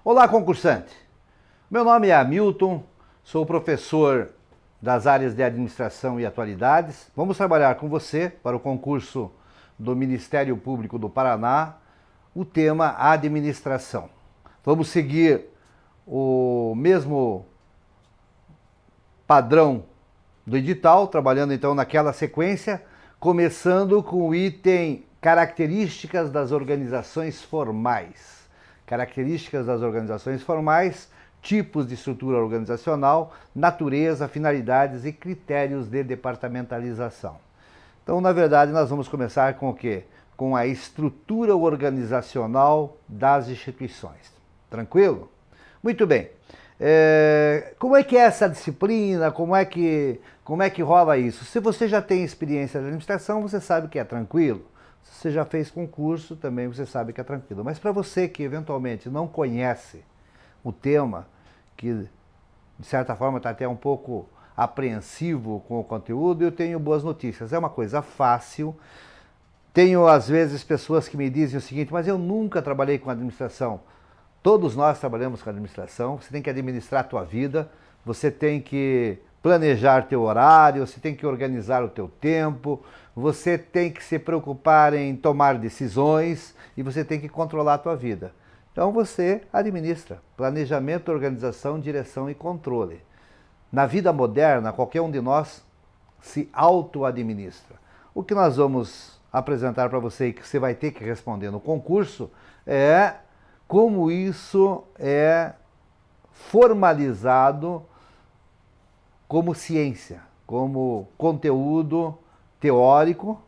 Olá, concursante! Meu nome é Hamilton, sou professor das áreas de Administração e Atualidades. Vamos trabalhar com você para o concurso do Ministério Público do Paraná, o tema Administração. Vamos seguir o mesmo padrão do edital, trabalhando então naquela sequência, começando com o item Características das organizações formais. Características das organizações formais, tipos de estrutura organizacional, natureza, finalidades e critérios de departamentalização. Então, na verdade, nós vamos começar com o quê? Com a estrutura organizacional das instituições. Tranquilo? Muito bem. Como é que é essa disciplina? Como é que rola isso? Se você já tem experiência de administração, você sabe que é tranquilo. Se você já fez concurso, também você sabe que é tranquilo. Mas para você que eventualmente não conhece o tema, que de certa forma está até um pouco apreensivo com o conteúdo, eu tenho boas notícias. É uma coisa fácil. Tenho às vezes pessoas que me dizem o seguinte: mas eu nunca trabalhei com administração. Todos nós trabalhamos com administração. Você tem que administrar a tua vida, você tem que planejar teu horário, você tem que organizar o teu tempo, você tem que se preocupar em tomar decisões e você tem que controlar a tua vida. Então você administra. Planejamento, organização, direção e controle. Na vida moderna, qualquer um de nós se auto-administra. O que nós vamos apresentar para você e que você vai ter que responder no concurso é como isso é formalizado como ciência, como conteúdo teórico,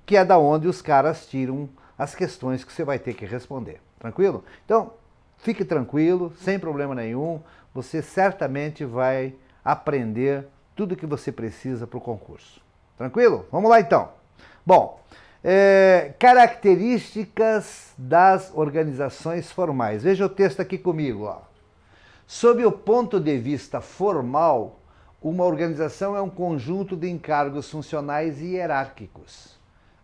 que é da onde os caras tiram as questões que você vai ter que responder. Tranquilo? Então, fique tranquilo, sem problema nenhum, você certamente vai aprender tudo que você precisa para o concurso. Tranquilo? Vamos lá então. Bom, características das organizações formais. Veja o texto aqui comigo. Ó. Sob o ponto de vista formal, uma organização é um conjunto de encargos funcionais e hierárquicos,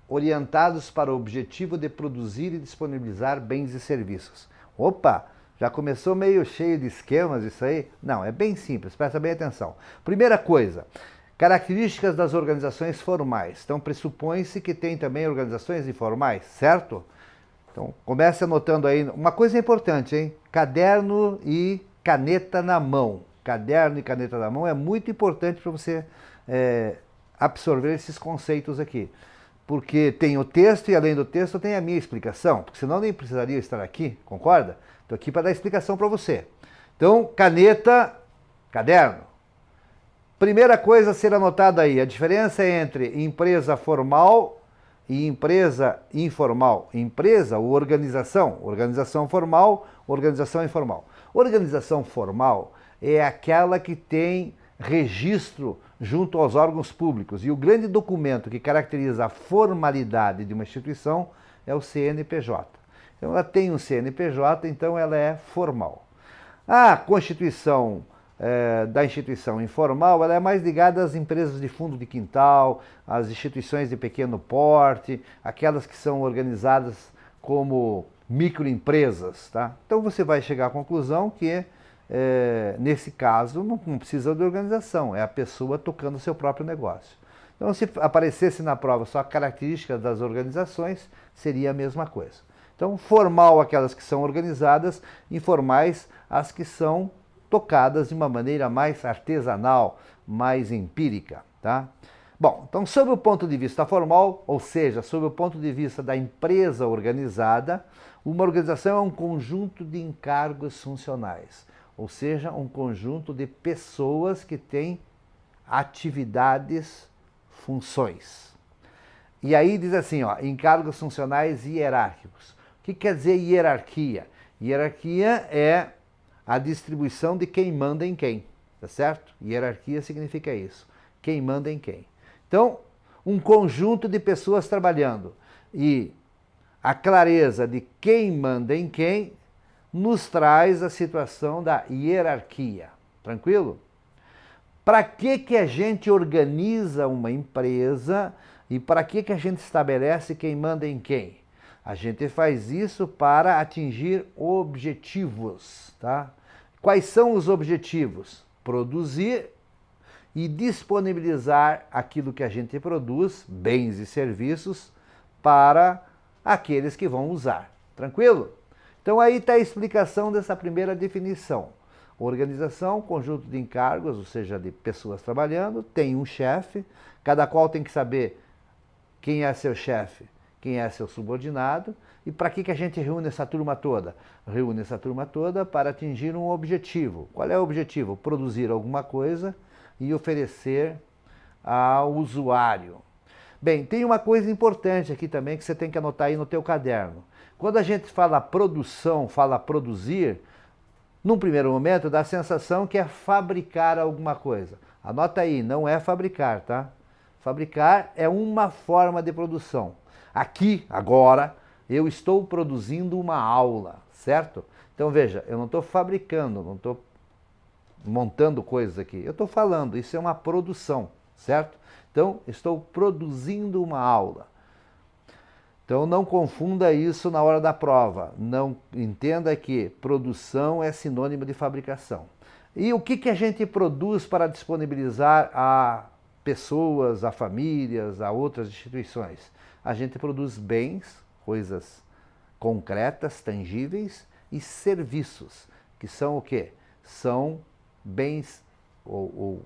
orientados para o objetivo de produzir e disponibilizar bens e serviços. Opa, já começou meio cheio de esquemas isso aí? Não, é bem simples, presta bem atenção. Primeira coisa, características das organizações formais. Então, pressupõe-se que tem também organizações informais, certo? Então, comece anotando aí. Uma coisa importante, hein? Caderno e caneta na mão. Caderno e caneta na mão é muito importante para você absorver esses conceitos aqui. Porque tem o texto e, além do texto, tem a minha explicação. Porque senão nem precisaria estar aqui, concorda? Estou aqui para dar explicação para você. Então, caneta, caderno. Primeira coisa a ser anotada aí, a diferença entre empresa formal e empresa informal. Empresa ou organização. Organização formal, organização informal. Organização formal é aquela que tem registro junto aos órgãos públicos. E o grande documento que caracteriza a formalidade de uma instituição é o CNPJ. Então ela tem um CNPJ, então ela é formal. A constituição da instituição informal, ela é mais ligada às empresas de fundo de quintal, às instituições de pequeno porte, aquelas que são organizadas como microempresas, tá? Então você vai chegar à conclusão que nesse caso não precisa de organização, é a pessoa tocando o seu próprio negócio. Então se aparecesse na prova só características das organizações, seria a mesma coisa. Então formal aquelas que são organizadas, informais as que são tocadas de uma maneira mais artesanal, mais empírica, tá? Bom, então sob o ponto de vista formal, ou seja, sob o ponto de vista da empresa organizada, uma organização é um conjunto de encargos funcionais, ou seja, um conjunto de pessoas que têm atividades, funções. E aí diz assim, ó, encargos funcionais hierárquicos. O que quer dizer hierarquia? Hierarquia é a distribuição de quem manda em quem, tá certo? Hierarquia significa isso, quem manda em quem. Então, um conjunto de pessoas trabalhando e a clareza de quem manda em quem nos traz a situação da hierarquia, tranquilo? Para que a gente organiza uma empresa e para que a gente estabelece quem manda em quem? A gente faz isso para atingir objetivos, tá? Quais são os objetivos? Produzir e disponibilizar aquilo que a gente produz, bens e serviços, para aqueles que vão usar. Tranquilo? Então aí está a explicação dessa primeira definição. Organização, conjunto de encargos, ou seja, de pessoas trabalhando, tem um chefe, cada qual tem que saber quem é seu chefe, quem é seu subordinado, e para que a gente reúne essa turma toda? Reúne essa turma toda para atingir um objetivo. Qual é o objetivo? Produzir alguma coisa e oferecer ao usuário. Bem, tem uma coisa importante aqui também que você tem que anotar aí no teu caderno. Quando a gente fala produção, fala produzir, num primeiro momento dá a sensação que é fabricar alguma coisa. Anota aí, não é fabricar, tá? Fabricar é uma forma de produção. Aqui, agora, eu estou produzindo uma aula, certo? Então veja, eu não estou fabricando, não estou montando coisas aqui. Eu estou falando, isso é uma produção, certo? Então, estou produzindo uma aula. Então, não confunda isso na hora da prova. Não entenda que produção é sinônimo de fabricação. E o que a gente produz para disponibilizar a pessoas, a famílias, a outras instituições? A gente produz bens, coisas concretas, tangíveis, e serviços, que são o quê? São bens ou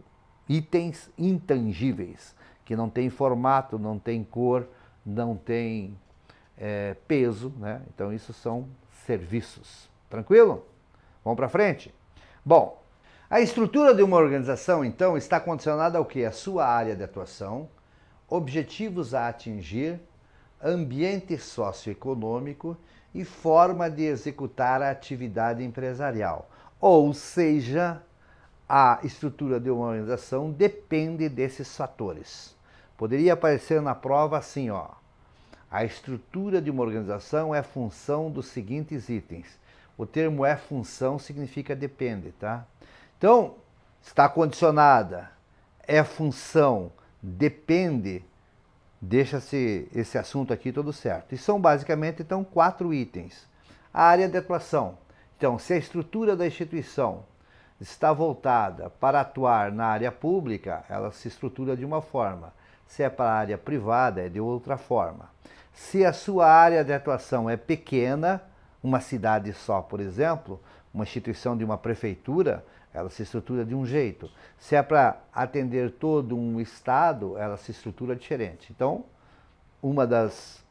itens intangíveis, que não tem formato, não tem cor, não tem peso, né? Então isso são serviços. Tranquilo? Vamos para frente? Bom, a estrutura de uma organização, então, está condicionada ao quê? A sua área de atuação, objetivos a atingir, ambiente socioeconômico e forma de executar a atividade empresarial. Ou seja, a estrutura de uma organização depende desses fatores. Poderia aparecer na prova assim, ó. A estrutura de uma organização é função dos seguintes itens. O termo é função significa depende, tá? Então, está condicionada, é função, depende, deixa-se esse assunto aqui todo certo. E são basicamente, então, 4 itens. A área de atuação. Então, se a estrutura da instituição está voltada para atuar na área pública, ela se estrutura de uma forma. Se é para a área privada, é de outra forma. Se a sua área de atuação é pequena, uma cidade só, por exemplo, uma instituição de uma prefeitura, ela se estrutura de um jeito. Se é para atender todo um estado, ela se estrutura diferente. Então, uma das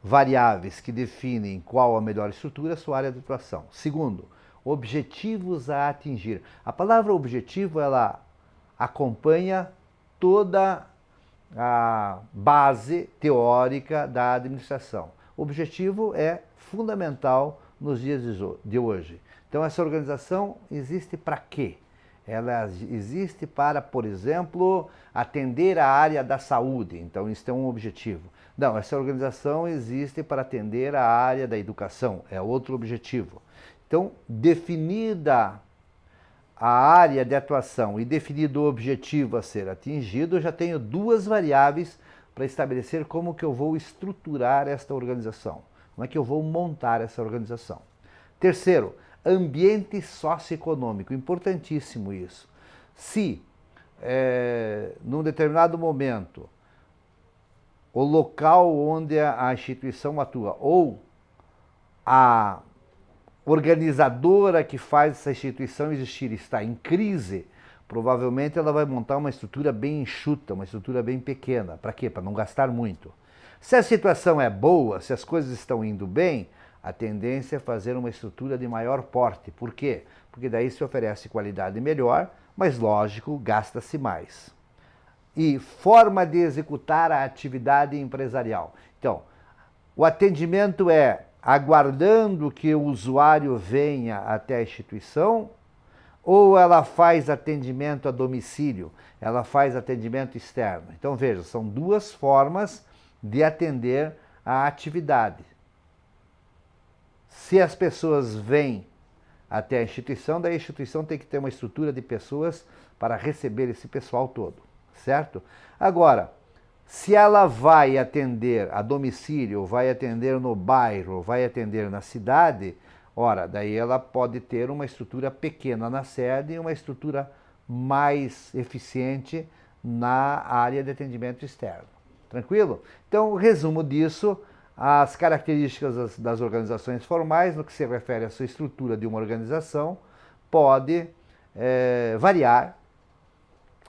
variáveis que definem qual a melhor estrutura é a sua área de atuação. Segundo, objetivos a atingir. A palavra objetivo, ela acompanha toda a base teórica da administração. O objetivo é fundamental nos dias de hoje. Então, essa organização existe para quê? Ela existe para, por exemplo, atender a área da saúde. Então, isso é um objetivo. Não, essa organização existe para atender a área da educação. É outro objetivo. Então, definida a área de atuação e definido o objetivo a ser atingido, eu já tenho 2 variáveis para estabelecer como que eu vou estruturar esta organização. Como é que eu vou montar essa organização. Terceiro, ambiente socioeconômico. Importantíssimo isso. Se, num determinado momento, o local onde a instituição atua ou a organizadora que faz essa instituição existir está em crise, provavelmente ela vai montar uma estrutura bem enxuta, uma estrutura bem pequena. Para quê? Para não gastar muito. Se a situação é boa, se as coisas estão indo bem, a tendência é fazer uma estrutura de maior porte. Por quê? Porque daí se oferece qualidade melhor, mas lógico, gasta-se mais. E forma de executar a atividade empresarial. Então, o atendimento é aguardando que o usuário venha até a instituição, ou ela faz atendimento a domicílio, ela faz atendimento externo. Então veja, são 2 formas de atender a atividade. Se as pessoas vêm até a instituição, daí a instituição tem que ter uma estrutura de pessoas para receber esse pessoal todo, certo? Agora, Se ela vai atender a domicílio, vai atender no bairro, vai atender na cidade, ora, daí ela pode ter uma estrutura pequena na sede e uma estrutura mais eficiente na área de atendimento externo. Tranquilo? Então, o resumo disso, as características das organizações formais, no que se refere à sua estrutura de uma organização, pode variar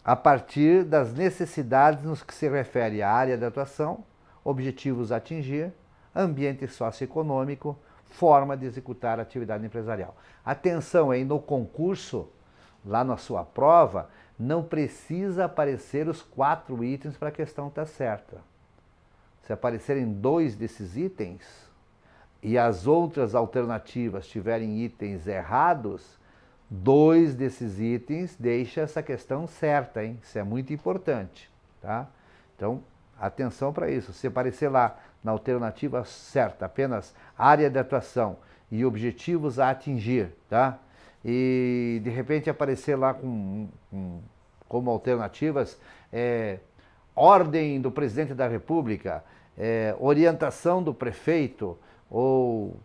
a partir das necessidades no que se refere à área de atuação, objetivos a atingir, ambiente socioeconômico, forma de executar a atividade empresarial. Atenção aí no concurso, lá na sua prova, não precisa aparecer os 4 itens para a questão estar certa. Se aparecerem 2 desses itens e as outras alternativas tiverem itens errados, 2 desses itens deixa essa questão certa, hein? Isso é muito importante, tá? Então, atenção para isso. Se aparecer lá na alternativa certa apenas área de atuação e objetivos a atingir, tá? E de repente aparecer lá como alternativas ordem do presidente da República, orientação do prefeito ou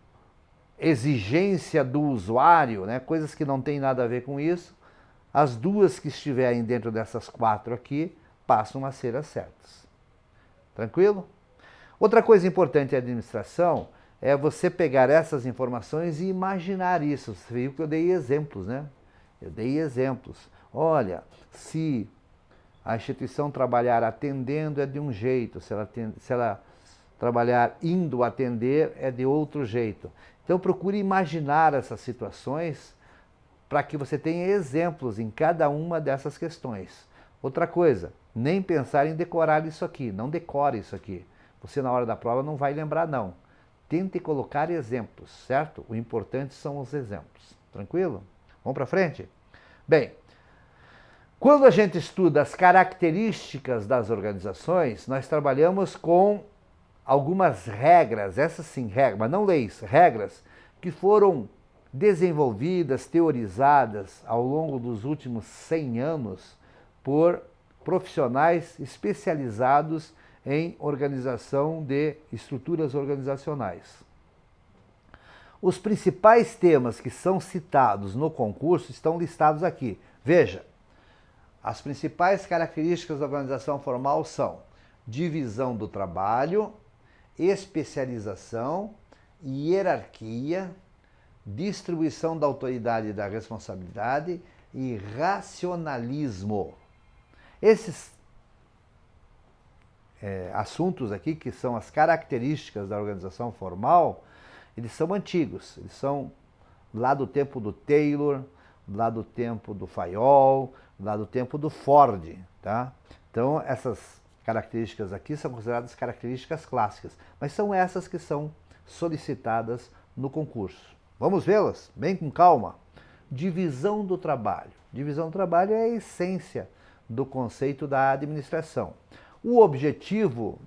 exigência do usuário, né? Coisas que não tem nada a ver com isso, as 2 que estiverem dentro dessas 4 aqui passam a ser as certas. Tranquilo? Outra coisa importante em administração é você pegar essas informações e imaginar isso. Você viu que eu dei exemplos, né? Eu dei exemplos. Olha, se a instituição trabalhar atendendo é de um jeito, se ela trabalhar indo atender é de outro jeito. Então procure imaginar essas situações para que você tenha exemplos em cada uma dessas questões. Outra coisa, nem pensar em decorar isso aqui, não decore isso aqui. Você na hora da prova não vai lembrar não. Tente colocar exemplos, certo? O importante são os exemplos. Tranquilo? Vamos para frente? Bem, quando a gente estuda as características das organizações, nós trabalhamos com algumas regras, essas sim, regras, mas não leis, regras que foram desenvolvidas, teorizadas ao longo dos últimos 100 anos por profissionais especializados em organização de estruturas organizacionais. Os principais temas que são citados no concurso estão listados aqui. Veja, as principais características da organização formal são divisão do trabalho, especialização, hierarquia, distribuição da autoridade e da responsabilidade e racionalismo. Esses assuntos aqui, que são as características da organização formal, eles são antigos, eles são lá do tempo do Taylor, lá do tempo do Fayol, lá do tempo do Ford, tá? Então, essas características aqui são consideradas características clássicas, mas são essas que são solicitadas no concurso. Vamos vê-las bem com calma. Divisão do trabalho. Divisão do trabalho é a essência do conceito da administração. O objetivo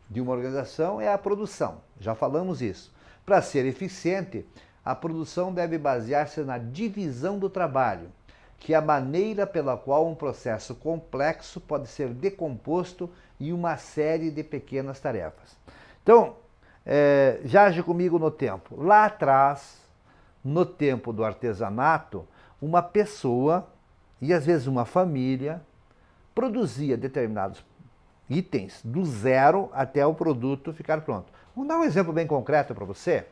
de uma organização é a produção, já falamos isso. Para ser eficiente, a produção deve basear-se na divisão do trabalho, que é a maneira pela qual um processo complexo pode ser decomposto em uma série de pequenas tarefas. Então, já age comigo no tempo. Lá atrás, no tempo do artesanato, uma pessoa, e às vezes uma família, produzia determinados itens do zero até o produto ficar pronto. Vamos dar um exemplo bem concreto para você?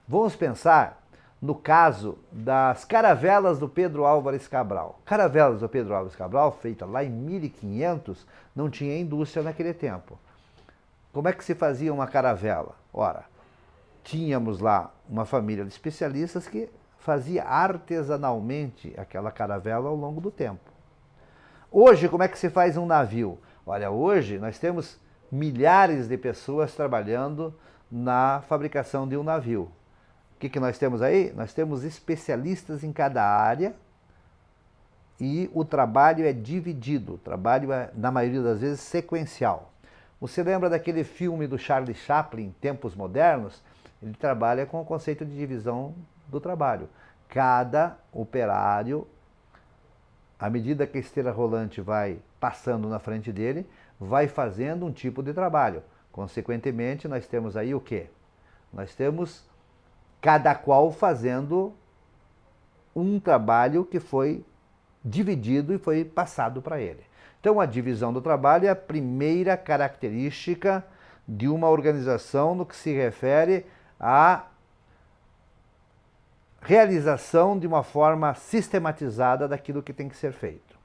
Vamos pensar no caso das caravelas do Pedro Álvares Cabral. Caravelas do Pedro Álvares Cabral, feita lá em 1500, não tinha indústria naquele tempo. Como é que se fazia uma caravela? Ora, tínhamos lá uma família de especialistas que fazia artesanalmente aquela caravela ao longo do tempo. Hoje, como é que se faz um navio? Olha, hoje nós temos milhares de pessoas trabalhando na fabricação de um navio. O que nós temos aí? Nós temos especialistas em cada área e o trabalho é dividido. O trabalho é, na maioria das vezes, sequencial. Você lembra daquele filme do Charlie Chaplin, Tempos Modernos? Ele trabalha com o conceito de divisão do trabalho. Cada operário, à medida que a esteira rolante vai passando na frente dele, vai fazendo um tipo de trabalho. Consequentemente, nós temos aí o quê? Nós temos cada qual fazendo um trabalho que foi dividido e foi passado para ele. Então, a divisão do trabalho é a primeira característica de uma organização no que se refere à realização de uma forma sistematizada daquilo que tem que ser feito.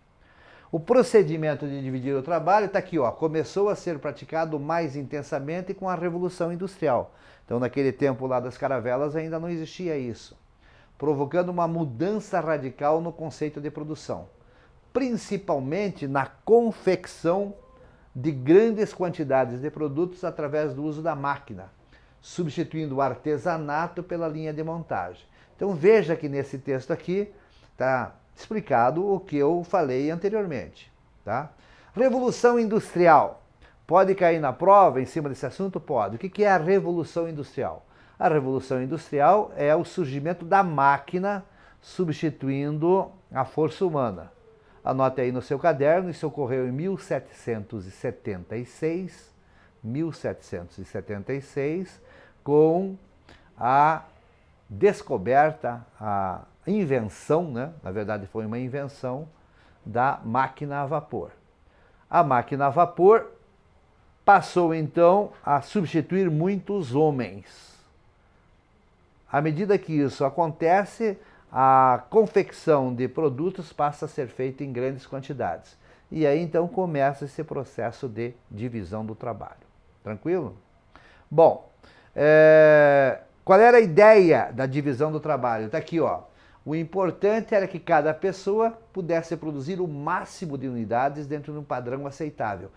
O procedimento de dividir o trabalho está aqui, ó, começou a ser praticado mais intensamente com a Revolução Industrial. Então, naquele tempo lá das caravelas ainda não existia isso, provocando uma mudança radical no conceito de produção, principalmente na confecção de grandes quantidades de produtos através do uso da máquina, substituindo o artesanato pela linha de montagem. Então veja que nesse texto aqui está explicado o que eu falei anteriormente. Tá? Revolução Industrial. Pode cair na prova em cima desse assunto? Pode. O que é a Revolução Industrial? A Revolução Industrial é o surgimento da máquina substituindo a força humana. Anote aí no seu caderno, isso ocorreu em 1776, com a descoberta, a invenção, né? Na verdade foi uma invenção, da máquina a vapor. A máquina a vapor passou então a substituir muitos homens. À medida que isso acontece, a confecção de produtos passa a ser feita em grandes quantidades. E aí então começa esse processo de divisão do trabalho. Tranquilo? Bom, qual era a ideia da divisão do trabalho? Está aqui, ó. O importante era que cada pessoa pudesse produzir o máximo de unidades dentro de um padrão aceitável.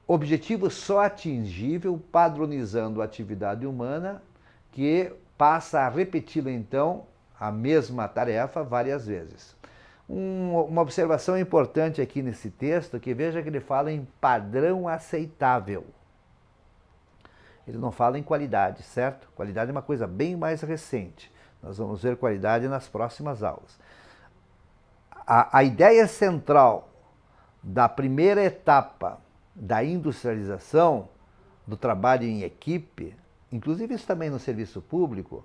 Objetivo só atingível padronizando a atividade humana, que passa a repeti-la então a mesma tarefa várias vezes. Uma observação importante aqui nesse texto, que veja que ele fala em padrão aceitável. Ele não fala em qualidade, certo? Qualidade é uma coisa bem mais recente. Nós vamos ver qualidade nas próximas aulas. A ideia central da primeira etapa da industrialização, do trabalho em equipe, inclusive isso também no serviço público,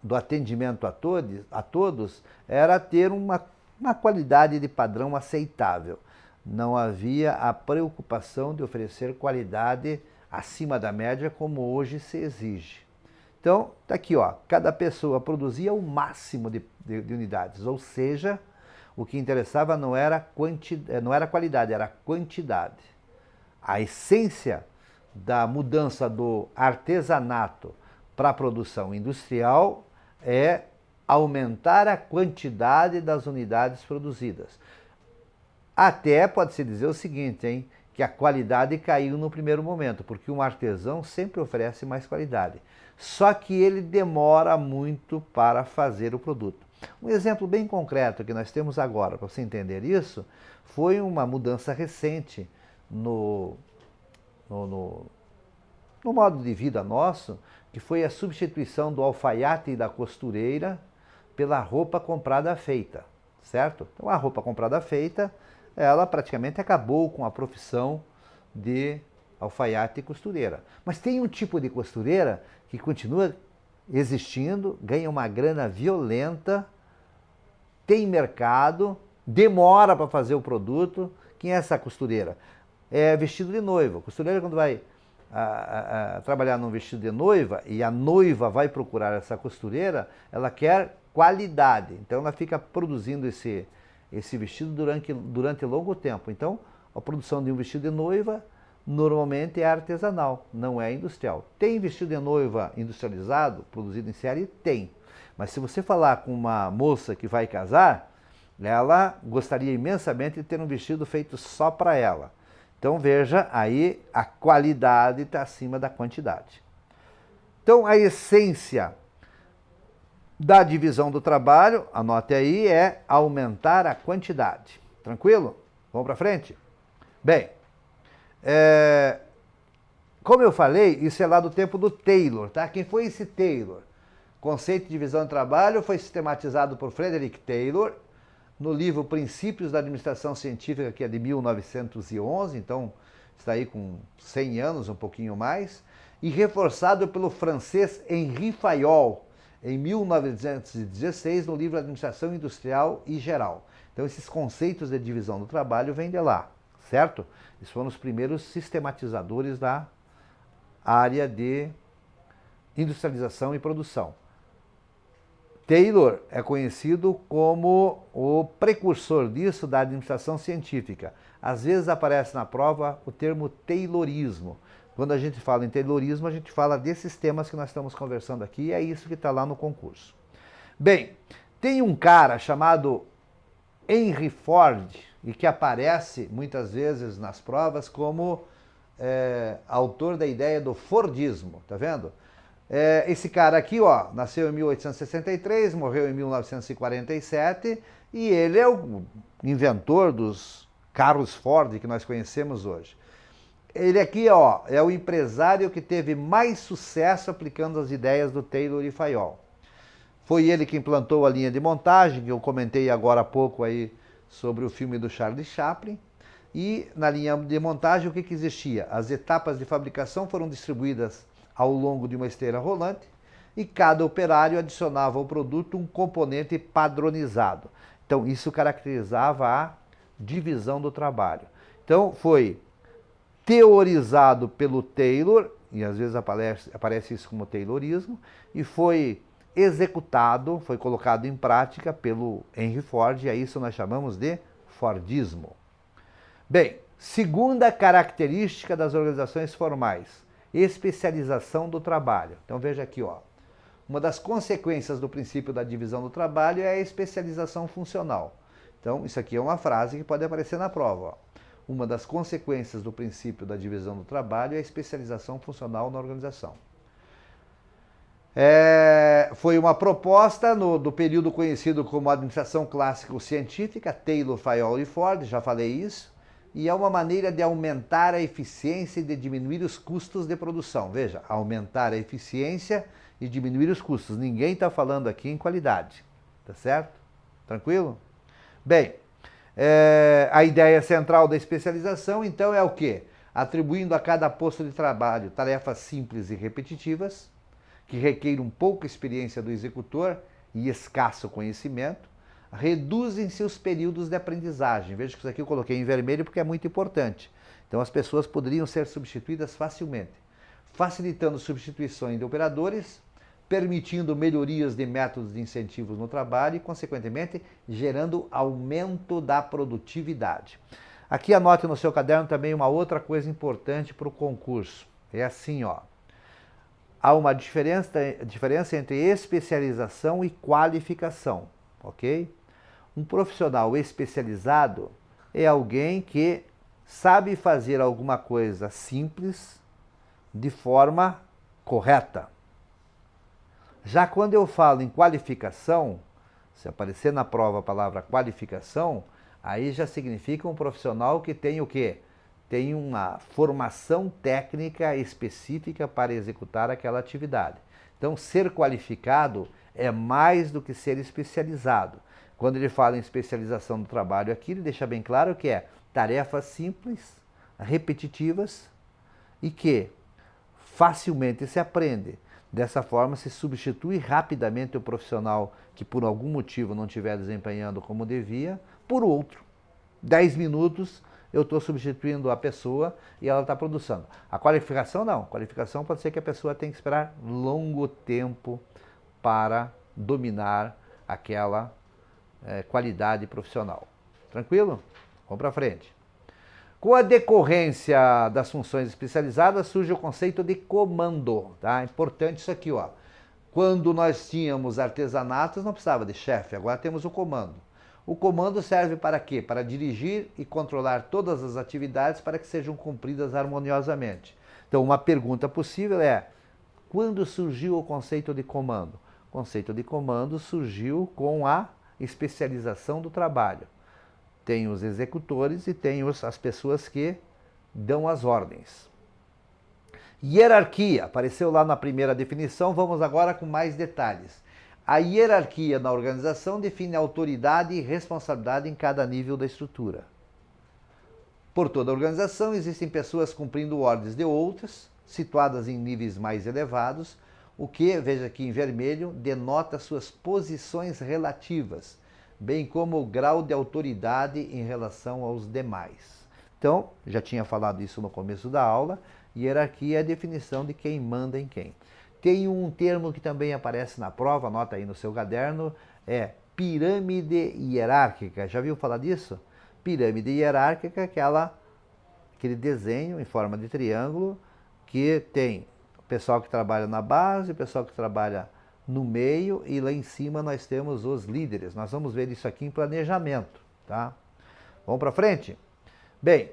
do atendimento a todos, era ter uma qualidade de padrão aceitável. Não havia a preocupação de oferecer qualidade acima da média, como hoje se exige. Então, está aqui, ó, cada pessoa produzia o máximo de unidades, ou seja, o que interessava não era qualidade, era quantidade. A essência da mudança do artesanato para a produção industrial é aumentar a quantidade das unidades produzidas. Até pode-se dizer o seguinte, hein, que a qualidade caiu no primeiro momento, porque um artesão sempre oferece mais qualidade. Só que ele demora muito para fazer o produto. Um exemplo bem concreto que nós temos agora, para você entender isso, foi uma mudança recente no modo de vida nosso, que foi a substituição do alfaiate e da costureira pela roupa comprada feita, certo? Então a roupa comprada feita, ela praticamente acabou com a profissão de alfaiate e costureira. Mas tem um tipo de costureira que continua existindo, ganha uma grana violenta, tem mercado, demora para fazer o produto. Quem é essa costureira? É vestido de noiva. A costureira, quando vai trabalhar num vestido de noiva e a noiva vai procurar essa costureira, ela quer qualidade. Então ela fica produzindo esse vestido durante longo tempo. Então a produção de um vestido de noiva normalmente é artesanal, não é industrial. Tem vestido de noiva industrializado, produzido em série? Tem. Mas se você falar com uma moça que vai casar, ela gostaria imensamente de ter um vestido feito só para ela. Então veja, aí a qualidade está acima da quantidade. Então a essência da divisão do trabalho, anote aí, é aumentar a quantidade. Tranquilo? Vamos para frente? Bem, como eu falei, isso é lá do tempo do Taylor, tá? Quem foi esse Taylor? O conceito de divisão do trabalho foi sistematizado por Frederick Taylor no livro Princípios da Administração Científica, que é de 1911, então está aí com 100 anos, um pouquinho mais, e reforçado pelo francês Henri Fayol, em 1916, no livro Administração Industrial e Geral. Então, esses conceitos de divisão do trabalho vêm de lá, certo? Eles foram os primeiros sistematizadores da área de industrialização e produção. Taylor é conhecido como o precursor disso da administração científica. Às vezes aparece na prova o termo Taylorismo. Quando a gente fala em Taylorismo, a gente fala desses temas que nós estamos conversando aqui, e é isso que está lá no concurso. Bem, tem um cara chamado Henry Ford, e que aparece muitas vezes nas provas como autor da ideia do Fordismo, tá vendo? Esse cara aqui, ó, nasceu em 1863, morreu em 1947, e ele é o inventor dos carros Ford que nós conhecemos hoje. Ele aqui, ó, é o empresário que teve mais sucesso aplicando as ideias do Taylor e Fayol. Foi ele que implantou a linha de montagem, que eu comentei agora há pouco aí sobre o filme do Charlie Chaplin. E na linha de montagem, o que existia? As etapas de fabricação foram distribuídas ao longo de uma esteira rolante e cada operário adicionava ao produto um componente padronizado. Então, isso caracterizava a divisão do trabalho. Então, foi teorizado pelo Taylor, e às vezes aparece isso como Taylorismo, e foi executado, foi colocado em prática pelo Henry Ford, e a isso nós chamamos de Fordismo. Bem, segunda característica das organizações formais, especialização do trabalho. Então veja aqui, ó. Uma das consequências do princípio da divisão do trabalho é a especialização funcional. Então, isso aqui é uma frase que pode aparecer na prova, ó. Uma das consequências do princípio da divisão do trabalho é a especialização funcional na organização. Foi uma proposta do período conhecido como administração clássico-científica, Taylor, Fayol e Ford, já falei isso, e é uma maneira de aumentar a eficiência e de diminuir os custos de produção. Veja, aumentar a eficiência e diminuir os custos. Ninguém está falando aqui em qualidade, tá certo? Tranquilo? Bem, a ideia central da especialização, então, é o quê? Atribuindo a cada posto de trabalho tarefas simples e repetitivas, que requeiram pouca experiência do executor e escasso conhecimento, reduzem-se os períodos de aprendizagem. Veja que isso aqui eu coloquei em vermelho porque é muito importante. Então as pessoas poderiam ser substituídas facilmente, facilitando substituições de operadores, permitindo melhorias de métodos de incentivos no trabalho e, consequentemente, gerando aumento da produtividade. Aqui anote no seu caderno também uma outra coisa importante para o concurso. É assim, ó. Há uma diferença entre especialização e qualificação, ok? Um profissional especializado é alguém que sabe fazer alguma coisa simples de forma correta. Já quando eu falo em qualificação, se aparecer na prova a palavra qualificação, aí já significa um profissional que tem o quê? Tem uma formação técnica específica para executar aquela atividade. Então, ser qualificado é mais do que ser especializado. Quando ele fala em especialização do trabalho aqui, ele deixa bem claro que é tarefas simples, repetitivas e que facilmente se aprende. Dessa forma, se substitui rapidamente o profissional que por algum motivo não estiver desempenhando como devia, por outro. 10 minutos eu estou substituindo a pessoa e ela está produzindo. A qualificação não. A qualificação pode ser que a pessoa tenha que esperar longo tempo para dominar aquela qualidade profissional. Tranquilo? Vamos para frente. Com a decorrência das funções especializadas, surge o conceito de comando. Tá? Importante isso aqui, ó. Quando nós tínhamos artesanatos, não precisava de chefe, agora temos o comando. O comando serve para quê? Para dirigir e controlar todas as atividades para que sejam cumpridas harmoniosamente. Então, uma pergunta possível é: quando surgiu o conceito de comando? O conceito de comando surgiu com a especialização do trabalho. Tem os executores e tem as pessoas que dão as ordens. Hierarquia, apareceu lá na primeira definição, vamos agora com mais detalhes. A hierarquia na organização define a autoridade e responsabilidade em cada nível da estrutura. Por toda a organização existem pessoas cumprindo ordens de outras, situadas em níveis mais elevados, o que, veja aqui em vermelho, denota suas posições relativas, bem como o grau de autoridade em relação aos demais. Então, já tinha falado isso no começo da aula, hierarquia é a definição de quem manda em quem. Tem um termo que também aparece na prova, anota aí no seu caderno, é pirâmide hierárquica. Já viu falar disso? Pirâmide hierárquica é aquele desenho em forma de triângulo que tem o pessoal que trabalha na base, o pessoal que trabalha no meio e lá em cima nós temos os líderes. Nós vamos ver isso aqui em planejamento, tá? Vamos para frente? Bem,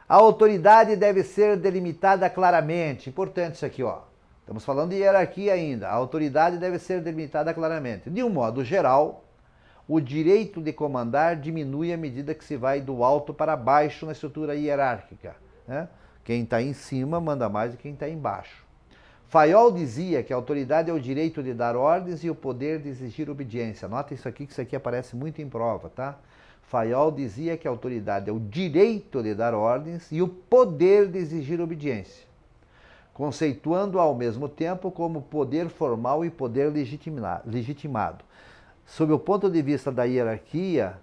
a autoridade deve ser delimitada claramente. Importante isso aqui, ó. Estamos falando de hierarquia ainda. A autoridade deve ser delimitada claramente. De um modo geral, o direito de comandar diminui à medida que se vai do alto para baixo na estrutura hierárquica, né? Quem está em cima manda mais do que quem está embaixo. Fayol dizia que a autoridade é o direito de dar ordens e o poder de exigir obediência. Nota isso aqui, que isso aqui aparece muito em prova, tá? Fayol dizia que a autoridade é o direito de dar ordens e o poder de exigir obediência, conceituando ao mesmo tempo como poder formal e poder legitimado. Sob o ponto de vista da hierarquia,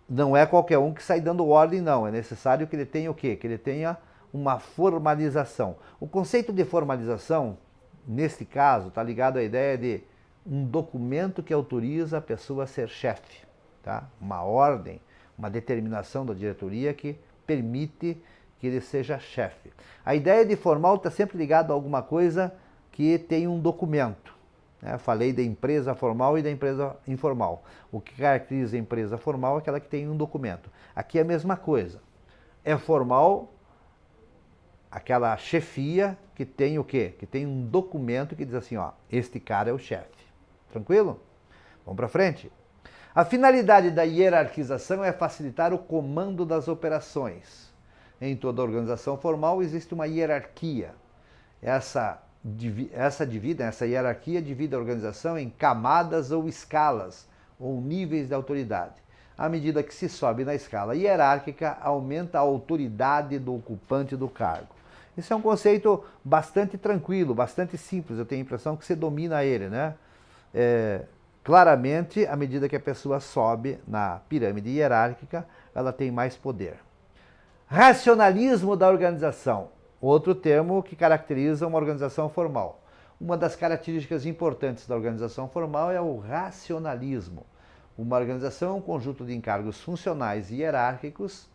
não é qualquer um que sai dando ordem, não. É necessário que ele tenha o quê? Que ele tenha uma formalização. O conceito de formalização, neste caso, está ligado à ideia de um documento que autoriza a pessoa a ser chefe, tá? Uma ordem, uma determinação da diretoria que permite que ele seja chefe. A ideia de formal está sempre ligada a alguma coisa que tem um documento. Falei da empresa formal e da empresa informal. O que caracteriza a empresa formal é aquela que tem um documento. Aqui é a mesma coisa. É formal aquela chefia que tem o quê? Que tem um documento que diz assim, ó, este cara é o chefe. Tranquilo? Vamos para frente. A finalidade da hierarquização é facilitar o comando das operações. Em toda organização formal existe uma hierarquia. Essa hierarquia divide a organização em camadas ou escalas, ou níveis de autoridade. À medida que se sobe na escala hierárquica, aumenta a autoridade do ocupante do cargo. Isso é um conceito bastante tranquilo, bastante simples, eu tenho a impressão que você domina ele, né? Claramente, à medida que a pessoa sobe na pirâmide hierárquica, ela tem mais poder. Racionalismo da organização. Outro termo que caracteriza uma organização formal. Uma das características importantes da organização formal é o racionalismo. Uma organização é um conjunto de encargos funcionais e hierárquicos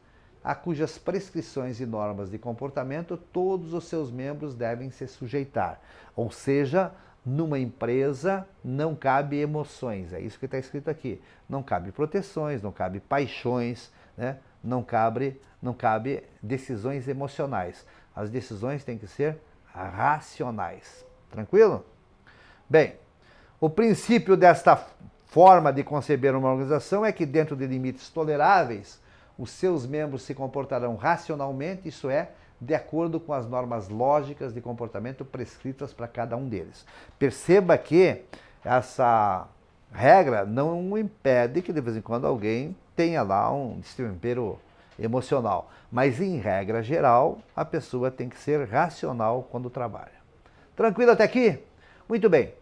a cujas prescrições e normas de comportamento todos os seus membros devem se sujeitar. Ou seja, numa empresa não cabe emoções, é isso que está escrito aqui. Não cabe proteções, não cabe paixões, né? Não cabe decisões emocionais. As decisões têm que ser racionais. Tranquilo? Bem, o princípio desta forma de conceber uma organização é que, dentro de limites toleráveis, os seus membros se comportarão racionalmente, isso é, de acordo com as normas lógicas de comportamento prescritas para cada um deles. Perceba que essa regra não impede que de vez em quando alguém tenha lá um destempero emocional, mas em regra geral a pessoa tem que ser racional quando trabalha. Tranquilo até aqui? Muito bem.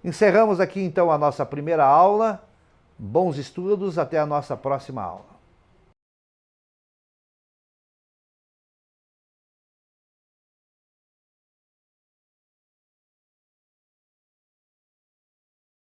Encerramos aqui então a nossa primeira aula. Bons estudos, até a nossa próxima aula.